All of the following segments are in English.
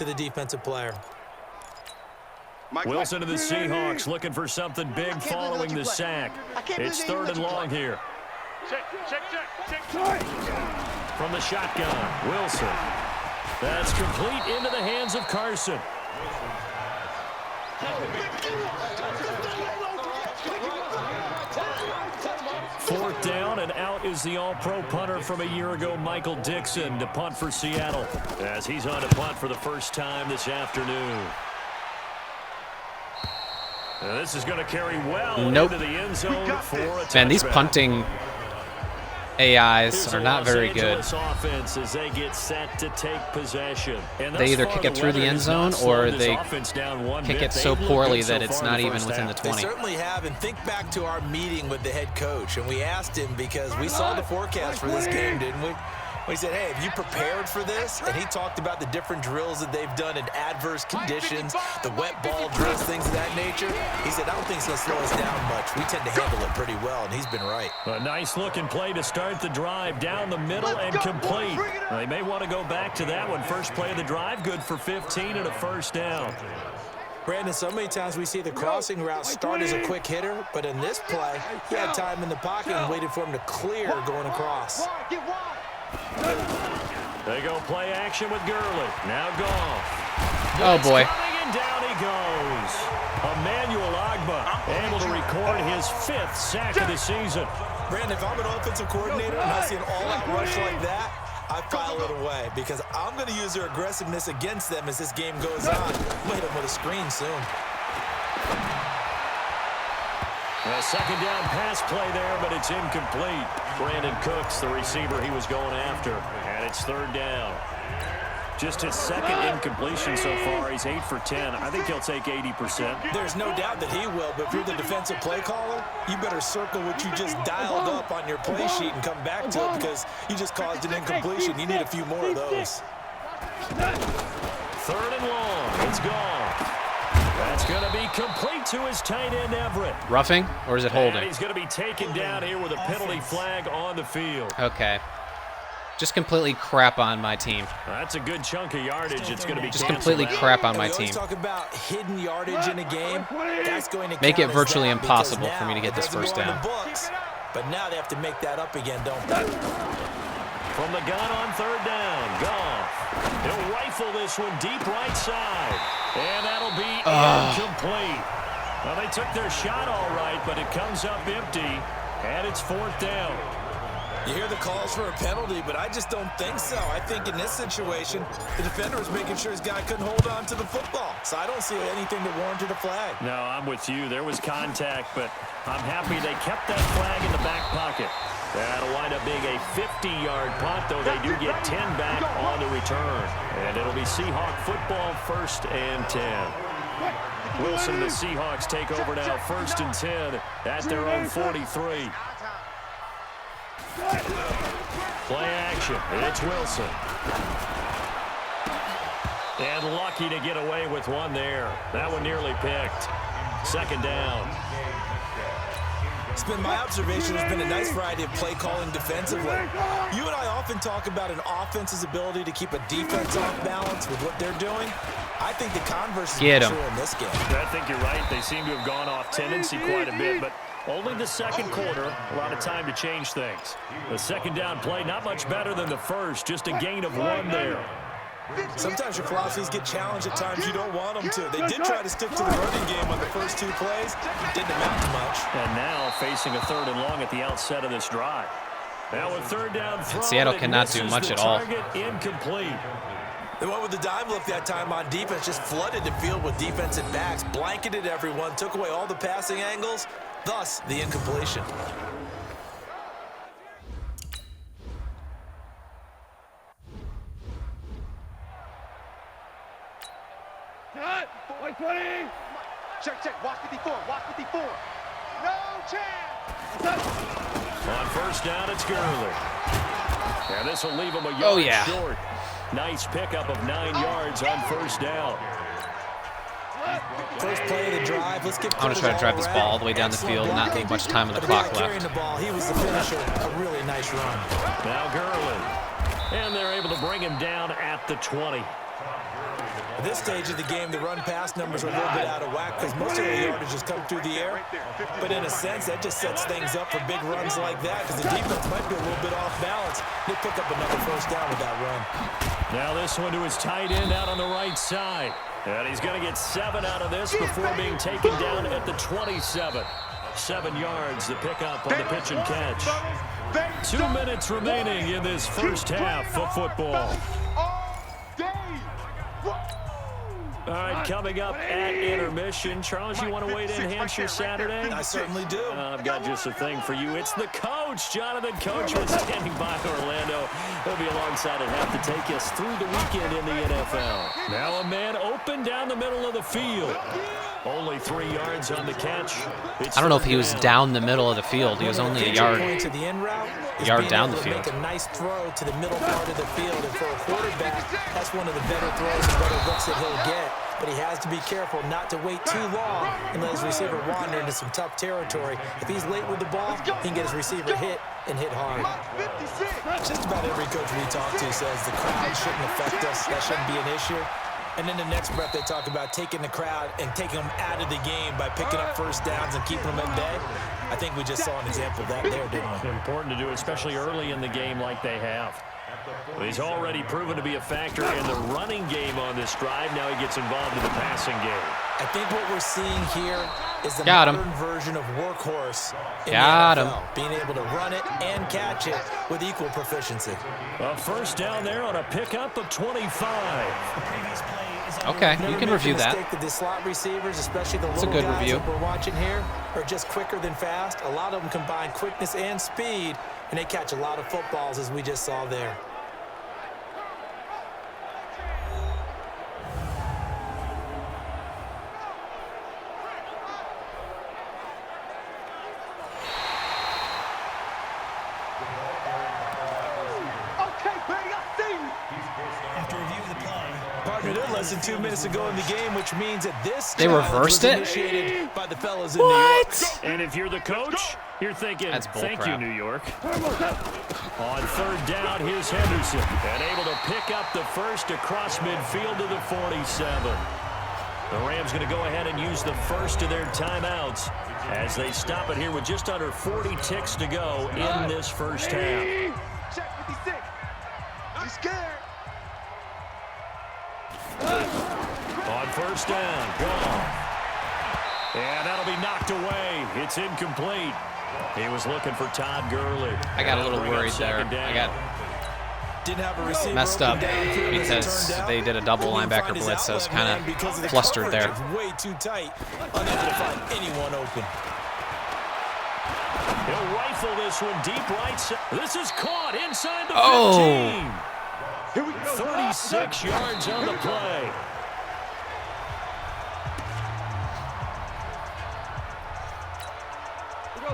to the defensive player. Wilson to the Seahawks looking for something big following the sack. It's 3rd and long here. From the shotgun, Wilson. That's complete into the hands of Carson. 4th down, and out is the all-pro punter from a year ago, Michael Dixon, to punt for Seattle, as he's on to punt for the first time this afternoon. This is going to carry well into the end zone for a touchback. Man, these punting AIs are not very good. Offense as they get set to take possession. They either kick it through the end zone or they kick it so poorly that it's not even within the 20. They certainly have, and think back to our meeting with the head coach, and we asked him because we saw the forecast for this game, didn't we? We said, hey, have you prepared for this? And he talked about the different drills that they've done in adverse conditions, the wet ball drills, things of that nature. He said, I don't think it's going to slow us down much. We tend to handle it pretty well, and he's been right. A nice looking play to start the drive down the middle and complete. They may want to go back to that one. First play of the drive, good for 15 and a first down. Brandon, so many times we see the crossing route start as a quick hitter, but in this play, he had time in the pocket and waited for him to clear going across. They go play action with Gurley. Now Goff. Oh, boy. And down he goes. Emmanuel Ogbah able to record his 5th sack of the season. Brandon, if I'm an offensive coordinator and I see an all-out rush like that, I file it away because I'm going to use their aggressiveness against them as this game goes on. I'm going to hit them with a screen soon. A 2nd down pass play there, but it's incomplete. Brandon Cooks, the receiver he was going after, and it's 3rd down. Just his 2nd incompletion so far. He's 8 for 10. I think he'll take 80%. There's no doubt that he will, but if you're the defensive play caller, you better circle what you just dialed up on your play sheet and come back to it because you just caused an incompletion. You need a few more of those. 3rd and long. It's gone. That's going to be complete to his tight end, Everett. Roughing, or is it holding? And he's going to be taken down here with a penalty flag on the field. Okay. Just completely crap on my team. That's a good chunk of yardage. It's going to be just completely crap on my team. Talk about hidden yardage in a game. That's going to make it virtually impossible for me to get this first down. But now they have to make that up again, don't they? From the gun on 3rd down, Goff. He'll rifle this one deep right side. And that'll be incomplete. Well, they took their shot all right, but it comes up empty, and it's 4th down. You hear the calls for a penalty, but I just don't think so. I think in this situation, the defender was making sure his guy couldn't hold on to the football. So I don't see anything that warranted a flag. No, I'm with you. There was contact, but I'm happy they kept that flag in the back pocket. That'll wind up being a 50-yard punt, though they do get 10 back on the return. And it'll be Seahawk football, 1st and 10. Wilson and the Seahawks take over now, 1st and 10 at their own 43. Play action. It's Wilson. And lucky to get away with one there. That one nearly picked. 2nd down. It's been my observation there's been a nice variety of play calling defensively. You and I often talk about an offense's ability to keep a defense off balance with what they're doing. I think the converse is true in this game. I think you're right. They seem to have gone off tendency quite a bit, but only the 2nd quarter, a lot of time to change things. The 2nd down play, not much better than the first, just a gain of 1 there. Sometimes your philosophies get challenged at times you don't want them to. They did try to stick to the running game on the first 2 plays. Didn't amount to much. And now facing a 3rd and long at the outset of this drive. Now with 3rd down throw, Seattle cannot do much at all. Incomplete. They went with the dime look that time on defense, just flooded the field with defensive backs, blanketed everyone, took away all the passing angles, thus the incompletion. Check. Watch 54. No chance. On 1st down, it's Gurley. And this will leave him a yard short. Nice pickup of 9 yards on 1st down. First play of the drive. Let's get. I'm going to try to drive this ball all the way down the field and not leave much time on the clock left. The ball. He was the finisher. A really nice run. Now Gurley. And they're able to bring him down at the 20. At this stage of the game, the run-pass numbers are a little bit out of whack because most of their yardage has come through the air. But in a sense, that just sets things up for big runs like that because the defense might be a little bit off balance. They pick up another first down with that run. Now this one to his tight end out on the right side. And he's going to get 7 out of this before being taken down at the 27. 7 yards to pick up on the pitch and catch. 2 minutes remaining in this first half of football. All right, coming up at intermission. Charles, you want to wait to enhance your Saturday? I certainly do. I've got just a thing for you. It's the coach, Jonathan Coachman, standing by Orlando. He'll be alongside at half to take us through the weekend in the NFL. Now a man open down the middle of the field. Only 3 yards on the catch. I don't know if he was down the middle of the field. He was only a yard down the field. Make a nice throw to the middle part of the field, and for a quarterback, that's one of the better throws and better looks that he'll get. But he has to be careful not to wait too long and let his receiver wander into some tough territory. If he's late with the ball, he can get his receiver hit and hit hard. Just about every coach we talk to says the crowd shouldn't affect us. That shouldn't be an issue. And then the next breath, they talk about taking the crowd and taking them out of the game by picking up first downs and keeping them at bay. I think we just saw an example of that there, didn't we? Important to do, especially early in the game like they have. Well, he's already proven to be a factor in the running game on this drive. Now he gets involved in the passing game. I think what we're seeing here is the modern version of workhorse in the NFL. Being able to run it and catch it with equal proficiency. A first down there on a pickup of 25. Okay, you can review that. The slot receivers, especially the little guys that we're watching here, are just quicker than fast. A lot of them combine quickness and speed, and they catch a lot of footballs, as we just saw there. Less than 2 minutes ago in the game, which means that this they reversed it by the fellas in New York. And if you're the coach, you're thinking, thank you, New York. On third down, here's Henderson, and able to pick up the first across midfield to the 47. The Rams going to go ahead and use the first of their timeouts as they stop it here with just under 40 ticks to go in this first half. Check 56. He's scared. On first down, gone. And that'll be knocked away. It's incomplete. He was looking for Todd Gurley. I got a little worried there. I got messed up because they did a double linebacker blitz, so I was kind of flustered there. Way too tight. Unable to find anyone open. He'll rifle this one deep right side. This is caught inside the 15. 36 yards on the play.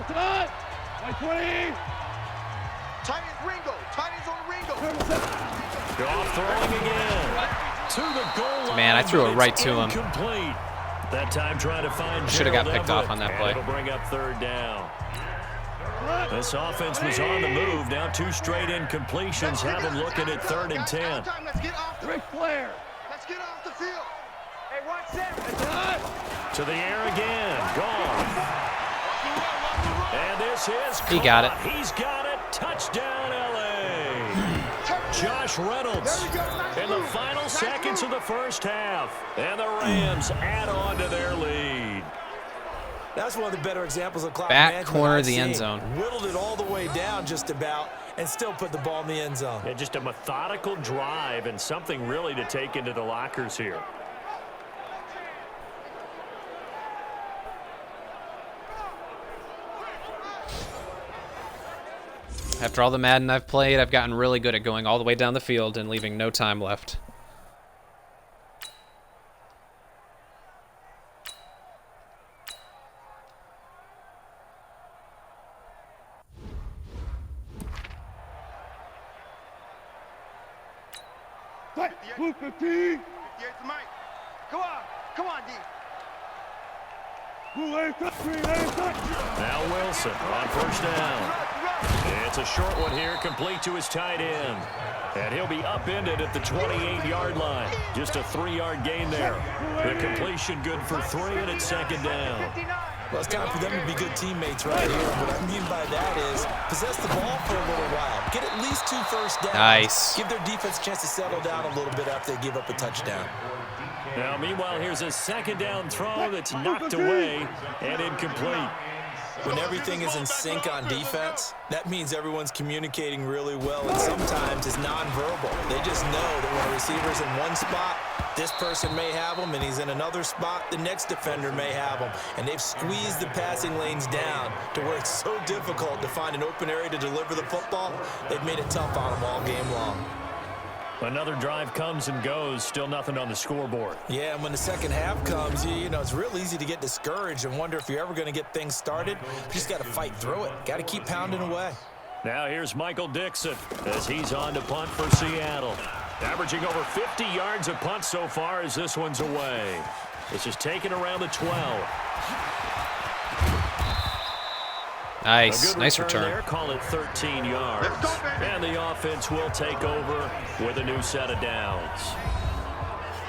Tonight, 20. Tiny's Ringo. Tiny's on Ringo. Off throwing again. To the goal line. Man, I threw it right to him. Incomplete. That time trying to find should have got picked off on that play. It'll bring up third down. This offense was on the move. Now 2 straight incompletions have them looking at 3rd and 10. Let's get off the Flair. Let's get off the field. Hey, watch that. To the air again. Gone. And this is he got it. He's got it. Touchdown, L.A. Josh Reynolds in the final seconds of the first half. And the Rams add on to their lead. That's one of the better examples of clock back management corner I've of the seen. end zone. Whittled it all the way down just about and still put the ball in the end zone. Yeah, just a methodical drive and something really to take into the lockers here. After all the Madden I've played, I've gotten really good at going all the way down the field and leaving no time left. Blue 15. Come on, D. Now Wilson on first down. It's a short one here, complete to his tight end. And he'll be upended at the 28-yard line. Just a 3-yard gain there. The completion good for 3, and it's second down. Well, it's time for them to be good teammates right here. What I mean by that is possess the ball for a little while. Get at least 2 first downs. Nice. Give their defense a chance to settle down a little bit after they give up a touchdown. Now, meanwhile, here's a second down throw that's knocked away and incomplete. When everything is in sync on defense, that means everyone's communicating really well, and sometimes it's nonverbal. They just know that when a receiver's in one spot, this person may have him, and he's in another spot, the next defender may have him. And they've squeezed the passing lanes down to where it's so difficult to find an open area to deliver the football. They've made it tough on them all game long. Another drive comes and goes, still nothing on the scoreboard. Yeah, and when the second half comes, you know, it's real easy to get discouraged and wonder if you're ever going to get things started. You just got to fight through it. Got to keep pounding away. Now here's Michael Dixon as he's on to punt for Seattle. Averaging over 50 yards a punt so far as this one's away. This is taken around the 12. Nice return. There, call it 13 yards. And the offense will take over with a new set of downs.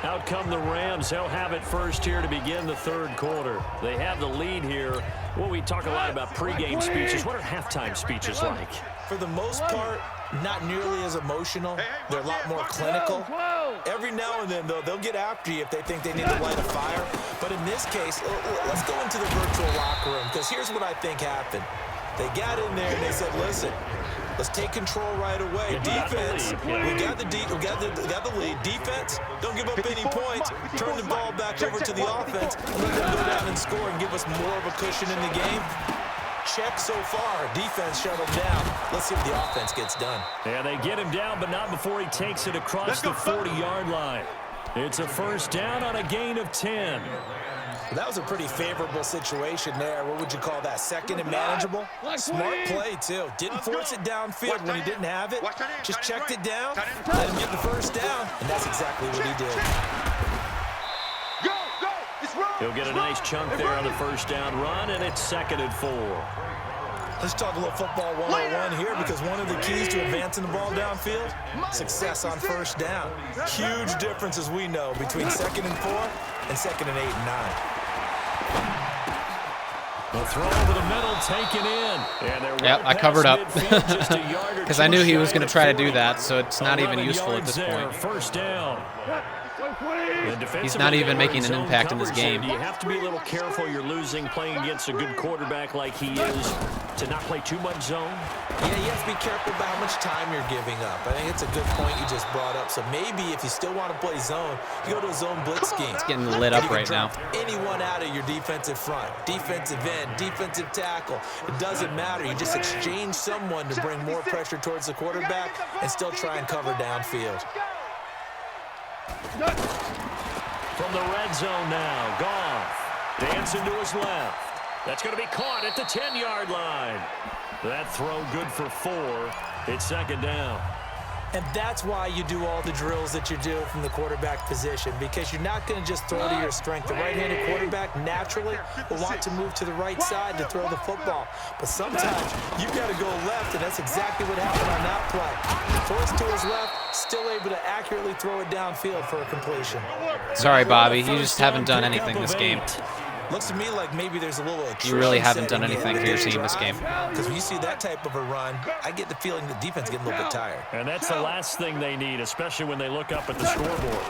Out come the Rams. They'll have it first here to begin the third quarter. They have the lead here. Well, we talk a lot about pregame speeches. What are halftime speeches like? For the most part, not nearly as emotional. They're a lot more clinical. Every now and then, though, they'll get after you if they think they need to light a fire. But in this case, let's go into the virtual locker room, because here's what I think happened. They got in there and they said, listen, let's take control right away. Defense, we got the lead. Defense, don't give up any points. Turn the ball back over to the offense and let them go down and score and give us more of a cushion in the game. Check so far. Defense shut him down. Let's see if the offense gets done. Yeah, they get him down, but not before he takes it across the 40-yard line. It's a first down on a gain of 10. That was a pretty favorable situation there. What would you call that? Second and manageable? Smart play, too. Didn't force it downfield when he didn't have it. Just checked it down, let him get the first down, and that's exactly what he did. He'll get a nice chunk there on the first down run, and it's 2nd and 4. Let's talk a little football 101 here, because one of the keys to advancing the ball downfield, success on first down. Huge difference, as we know, between 2nd and 4 and 2nd and 8 and 9. The throw over the middle taken in. And yep, I covered up because I knew he was going to try to do that, so it's not even useful at this point. First down. He's not even making an impact in this game. You have to be a little careful. You're losing playing against a good quarterback like he is to not play too much zone. Yeah, you have to be careful about how much time you're giving up. I think it's a good point you just brought up. So maybe if you still want to play zone, you go to a zone blitz scheme. It's getting lit up right now. Anyone out of your defensive front, defensive end, defensive tackle, it doesn't matter. You just exchange someone to bring more pressure towards the quarterback and still try and cover downfield. From the red zone now, Goff dancing to his left. That's going to be caught at the 10-yard line. That throw good for 4. It's 2nd down. And that's why you do all the drills that you do from the quarterback position, because you're not going to just throw to your strength. The right-handed quarterback naturally will want to move to the right side to throw the football. But sometimes you've got to go left, and that's exactly what happened on that play. Forced to his left, still able to accurately throw it downfield for a completion. Sorry, Bobby. You just haven't done anything this game. Looks to me like maybe there's a little You really haven't done anything for your team this game. Because when you see that type of a run, I get the feeling the defense is getting a little bit tired. And that's the last thing they need, especially when they look up at the scoreboard.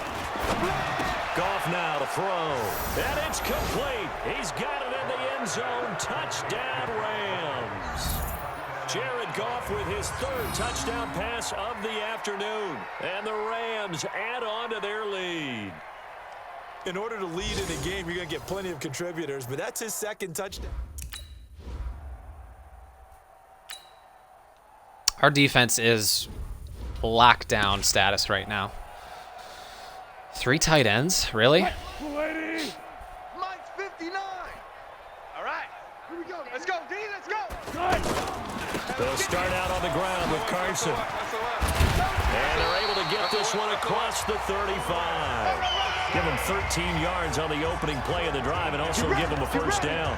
Goff now to throw. And it's complete. He's got it in the end zone. Touchdown, Rams. Jared Goff with his 3rd touchdown pass of the afternoon. And the Rams add on to their lead. In order to lead in a game, you're going to get plenty of contributors, but that's his 2nd touchdown. Our defense is lockdown status right now. 3 tight ends? Really? Mine's 59. All right, here we go. Let's go, D. Let's go. They'll start out on the ground with Carson. And they're able to get this one across the 35. Give them 13 yards on the opening play of the drive and also give them a first down.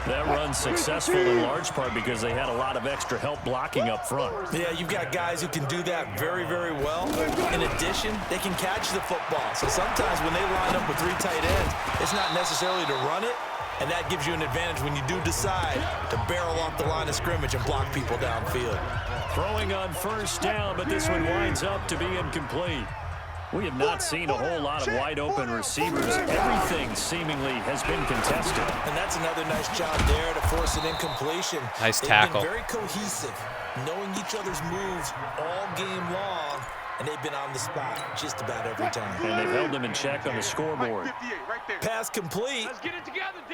That run's successful in large part because they had a lot of extra help blocking up front. Yeah, you've got guys who can do that very, very well. In addition, they can catch the football. So sometimes when they line up with 3 tight ends, it's not necessarily to run it, and that gives you an advantage when you do decide to barrel off the line of scrimmage and block people downfield. Throwing on first down, but this one winds up to be incomplete. We have not seen a whole lot of wide-open receivers. Everything seemingly has been contested. And that's another nice job there to force an incompletion. Nice tackle. They've been very cohesive, knowing each other's moves all game long, and they've been on the spot just about every time. And they've held them in check on the scoreboard. Pass complete,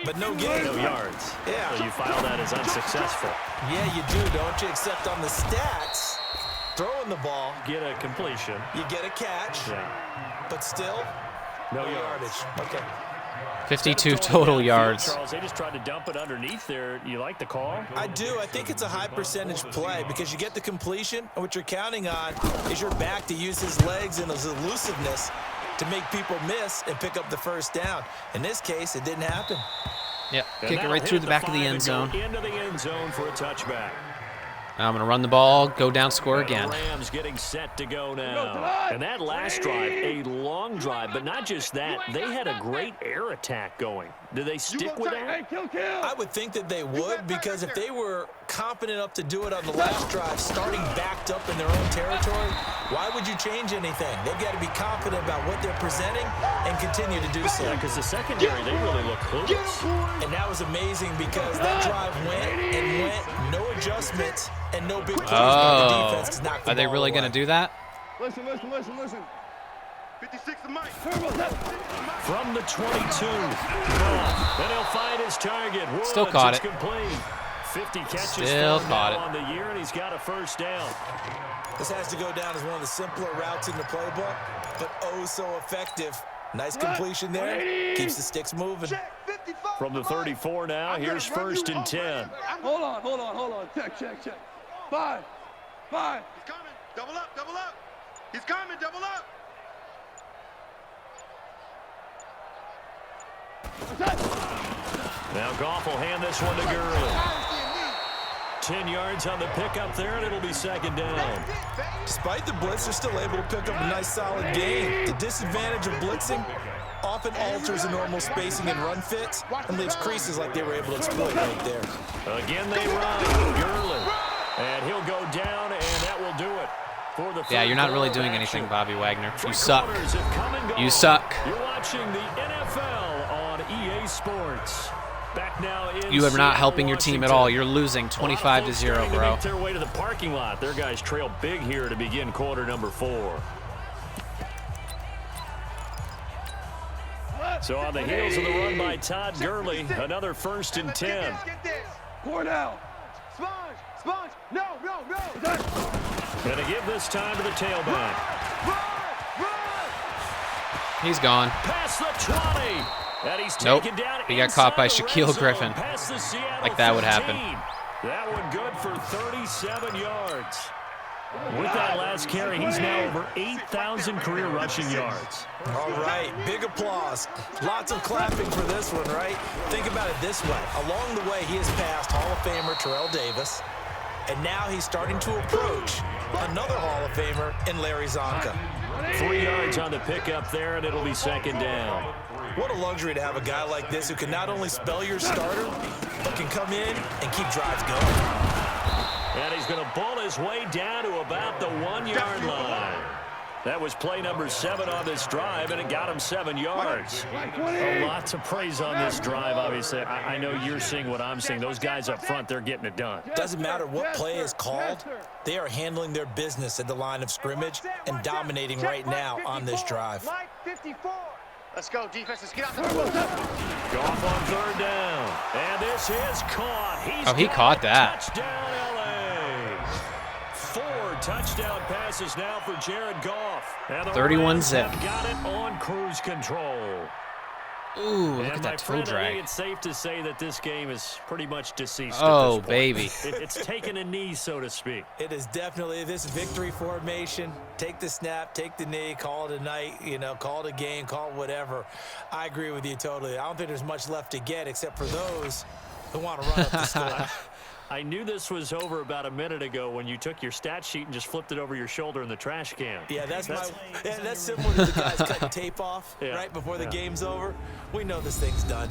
but no gain. No yards. Yeah. So you file that as unsuccessful. Yeah, you do, don't you? Except on the stats, throwing the ball, Get a completion. you get a catch, Yeah. but still, No yardage. yards. Okay. 52 total yards. Charles, they just tried to dump it underneath there. You like the call? I do. I think it's a high percentage play because you get the completion, and what you're counting on is your back to use his legs and his elusiveness to make people miss and pick up the first down. In this case, it didn't happen. Yep, And kick it that'll right through hit the back of the 5 end and zone. go into the end zone for a touchback. Now I'm going to run the ball, go down, score And the again. Rams getting set to go now. And that last drive, a long drive, but not just that. They had a great air attack going. Do they stick with that? I would think that they would, because if they were confident enough to do it on the last drive, starting backed up in their own territory, why would you change anything? They've got to be confident about what they're presenting and continue to do so. Because the secondary, they really look clueless. And that was amazing because that drive went and went, no adjustments and no big plays by the Oh, defense. Knocked the are they ball really going to away. do that? Listen. 56 to Mike. From the 22. Then he'll find his target. Woods, Still caught it's it. complete. 50 catches Still for him caught now it. on the year, and he's got a first down. This has to go down as one of the simpler routes in the playbook, but oh so effective. Nice completion there. Keeps the sticks moving. From the 34 now, here's first and 10. Hold on. Check. 5. He's coming. Double up. He's coming, double up. Now Goff will hand this one to Gurley. 10 yards on the pickup there, and it'll be second down. Despite the blitz, they're still able to pick up a nice solid gain. The disadvantage of blitzing often alters the normal spacing and run fits and leaves creases like they were able to exploit right there. Again they run. Gurley. And he'll go down, and that will do it. For the Yeah, you're not really doing anything, Bobby Wagner. You suck. You suck. You're watching the NFL on EA Sports. Back now in You are not Seattle, helping your team at Washington. all. You're losing 25 to 0, bro. Make their way to the parking lot. Their guys trail big here to begin quarter number 4. So on the heels of the run by Todd Gurley, another first and 10. Pour down. Sponge. No. Going to give this time to the tailback. He's gone. Past the 20. And he's Nope. taken down. He got caught by inside the Shaquille red zone, Griffin. past the Seattle Like that would happen. 15. That one good for 37 yards. With that last carry, he's now over 8,000 career rushing yards. All right, big applause. Lots of clapping for this one, right? Think about it this way. Along the way, he has passed Hall of Famer Terrell Davis, and now he's starting to approach another Hall of Famer in Larry Zonka. 3 yards on the pickup there, and it'll be second down. What a luxury to have a guy like this who can not only spell your starter, but can come in and keep drives going. And he's going to bull his way down to about the 1-yard line. That was play number 7 on this drive, and it got him 7 yards. Lots of praise on this drive, obviously. I know you're seeing what I'm seeing. Those guys up front, they're getting it done. Doesn't matter what play is called, they are handling their business at the line of scrimmage and dominating right now on this drive. Let's go, defense. Let's get out the field. Goff on third down. And this is caught. He caught that. Touchdown, LA. 4 touchdown passes now for Jared Goff. And the 31 Rams zip. have got it on cruise control. Ooh, look And at my that toe friend, I think drag. it's safe to say that this game is pretty much deceased Oh, at this point. baby. It's taken a knee, so to speak. It is definitely this victory formation. Take the snap, take the knee, call it a night, call it a game, call it whatever. I agree with you totally. I don't think there's much left to get except for those who want to run up the score. I knew this was over about a minute ago when you took your stat sheet and just flipped it over your shoulder in the trash can. Yeah, that's similar to the guys cutting tape off right before the game's over. We know this thing's done.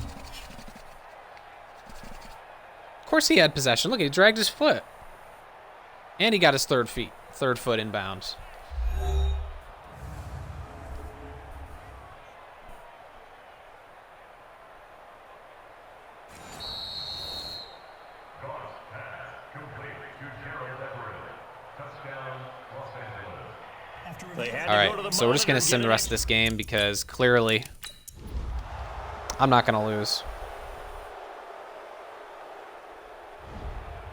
Of course he had possession. Look, he dragged his foot. And he got his third foot inbounds. All right, so we're just going to sim the rest of this game because clearly I'm not going to lose.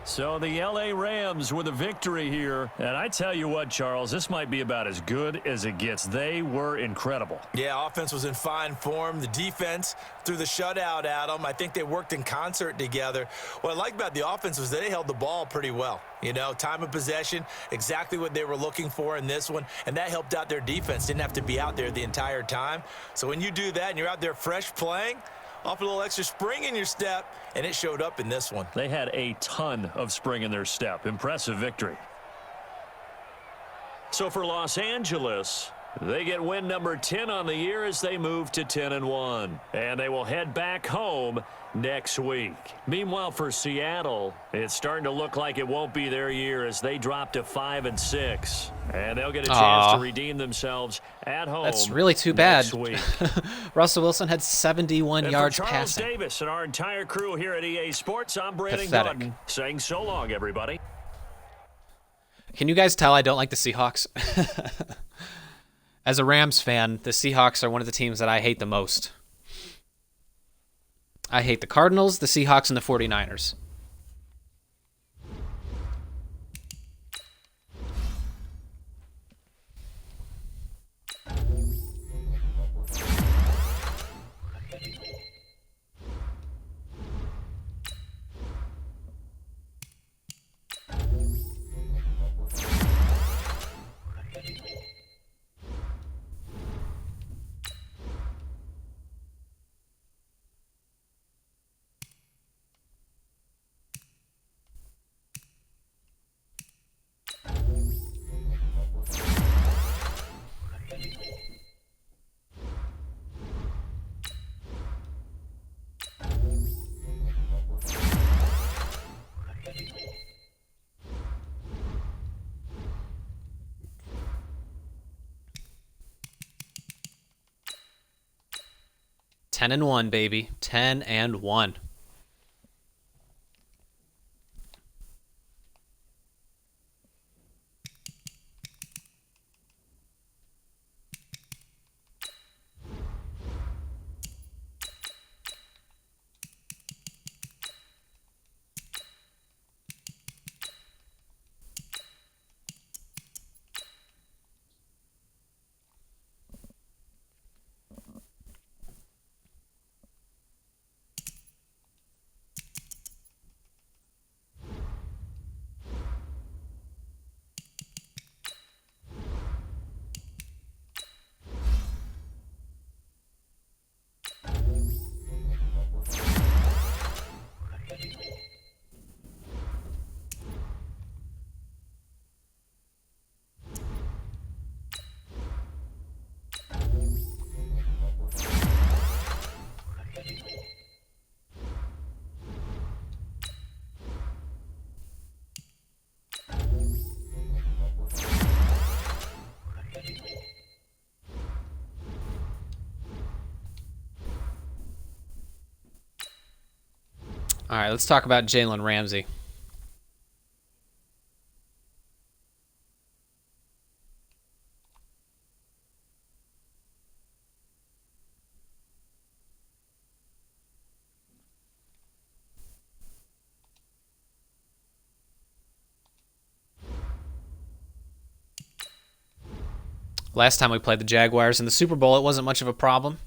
So the L.A. Rams with a victory here. And I tell you what, Charles, this might be about as good as it gets. They were incredible. Yeah, offense was in fine form. The defense threw the shutout at them. I think they worked in concert together. What I like about the offense was they held the ball pretty well. You know, time of possession, exactly what they were looking for in this one, and that helped out their defense. Didn't have to be out there the entire time. So when you do that and you're out there fresh playing, off a little extra spring in your step, and it showed up in this one. They had a ton of spring in their step. Impressive victory. So for Los Angeles, they get win number 10 on the year as they move to 10-1. And they will head back home next week. Meanwhile, for Seattle, it's starting to look like it won't be their year as they drop to 5-6. And they'll get a chance to redeem themselves at home. That's really too bad. Next week. Russell Wilson had 71 yards Charles passing. Davis and our entire crew here at EA Sports, I'm Brandon Pathetic. Gordon saying so long, everybody. Can you guys tell I don't like the Seahawks? As a Rams fan, the Seahawks are one of the teams that I hate the most. I hate the Cardinals, the Seahawks, and the 49ers. Ten and 1, baby. 10-1. All right, let's talk about Jalen Ramsey. Last time we played the Jaguars in the Super Bowl, it wasn't much of a problem.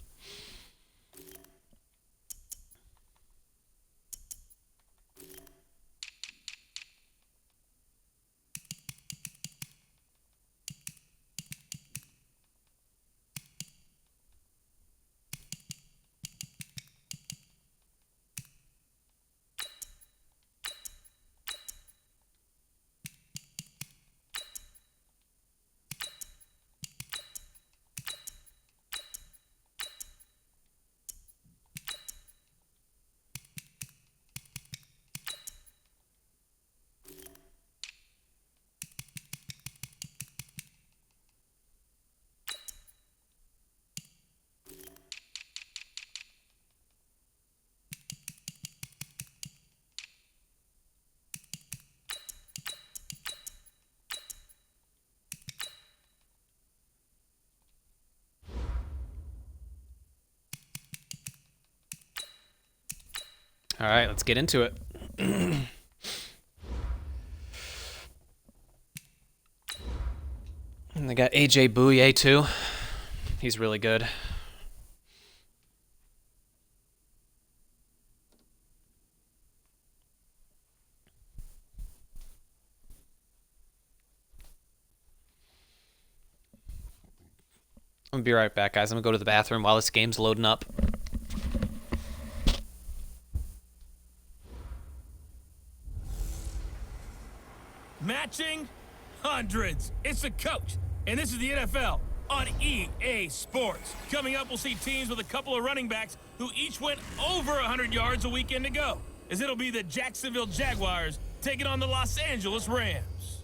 All right, let's get into it. And they got AJ Bouye too. He's really good. I'm gonna be right back, guys. I'm gonna go to the bathroom while this game's loading up. Matching hundreds. It's the coach, and this is the NFL on EA Sports. Coming up, we'll see teams with a couple of running backs who each went over 100 yards a weekend ago, as it'll be the Jacksonville Jaguars taking on the Los Angeles Rams.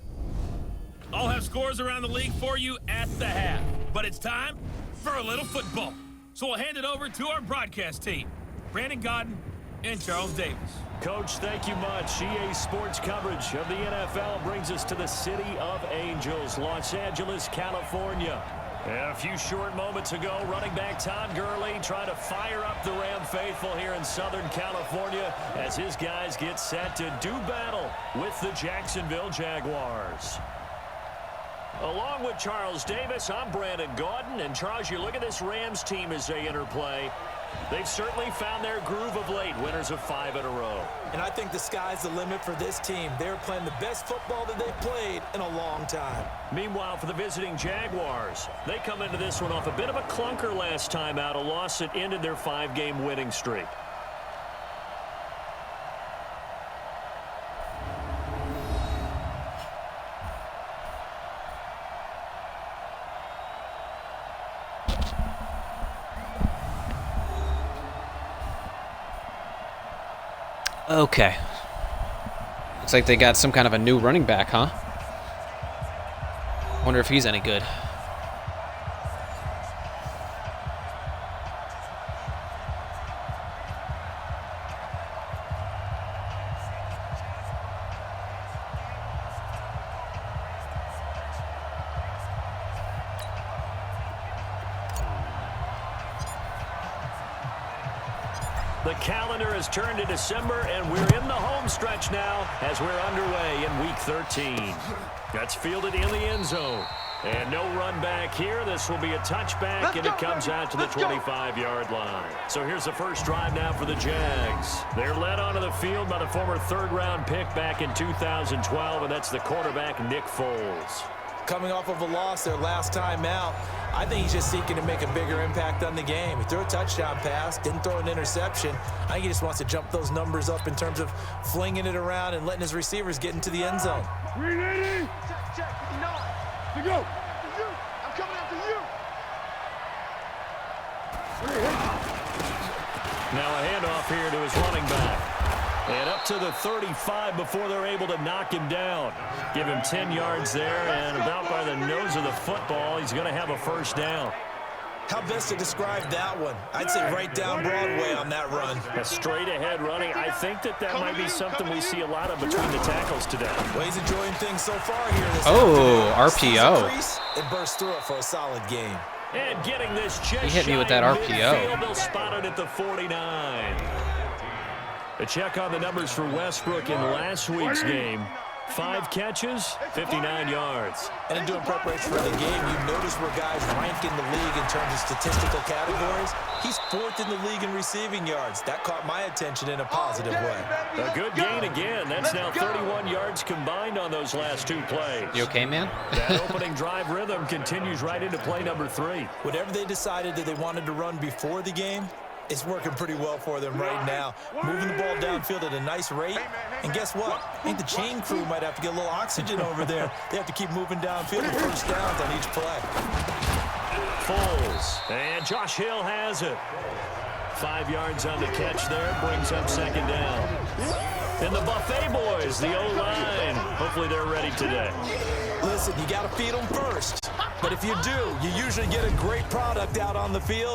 I'll have scores around the league for you at the half, but it's time for a little football. So we'll hand it over to our broadcast team, Brandon Godden and Charles Davis. Coach, thank you much. EA Sports coverage of the NFL brings us to the City of Angels, Los Angeles, California. And a few short moments ago, running back Todd Gurley trying to fire up the Ram faithful here in Southern California as his guys get set to do battle with the Jacksonville Jaguars. Along with Charles Davis, I'm Brandon Gaudin. And Charles, you look at this Rams team as they interplay. They've certainly found their groove of late, winners of 5 in a row. And I think the sky's the limit for this team. They're playing the best football that they've played in a long time. Meanwhile, for the visiting Jaguars, they come into this one off a bit of a clunker last time out, a loss that ended their 5-game winning streak. Okay. Looks like they got some kind of a new running back, huh? Wonder if he's any good. The calendar has turned to December, and we're in the home stretch now as we're underway in Week 13. That's fielded in the end zone. And no run back here. This will be a touchback, and it comes out to the 25-yard line. So here's the first drive now for the Jags. They're led onto the field by the former third-round pick back in 2012, and that's the quarterback Nick Foles. Coming off of a loss their last time out, I think he's just seeking to make a bigger impact on the game. He threw a touchdown pass, didn't throw an interception. I think he just wants to jump those numbers up in terms of flinging it around and letting his receivers get into the end zone. 380. Check, 59. To go. I'm coming after you. Now a handoff here to his running back. And up to the 35 before they're able to knock him down. Give him 10 yards there, and about by the nose of the football, he's going to have a first down. How best to describe that one? I'd say right down Broadway on that run. A straight-ahead running. I think that might be something we see a lot of between the tackles today. Well, he's enjoying things so far here this RPO. Crease, and burst through it for a solid game. And getting this just He hit me with that RPO. They'll spot it at the 49. A check on the numbers for Westbrook in last week's game. 5 catches, 59 yards. And in doing preparation for the game, you notice where guys rank in the league in terms of statistical categories. He's 4th in the league in receiving yards. That caught my attention in a positive way. A good gain again. That's now 31 yards combined on those last 2 plays. You okay, man? That opening drive rhythm continues right into play number 3. Whatever they decided that they wanted to run before the game, it's working pretty well for them right now. Moving the ball downfield at a nice rate. And guess what? I think the chain crew might have to get a little oxygen over there. They have to keep moving downfield with first downs on each play. Foles. And Josh Hill has it. 5 yards on the catch there. Brings up second down. And the Buffet boys, the O-line. Hopefully they're ready today. Listen, you got to feed them first. But if you do, you usually get a great product out on the field.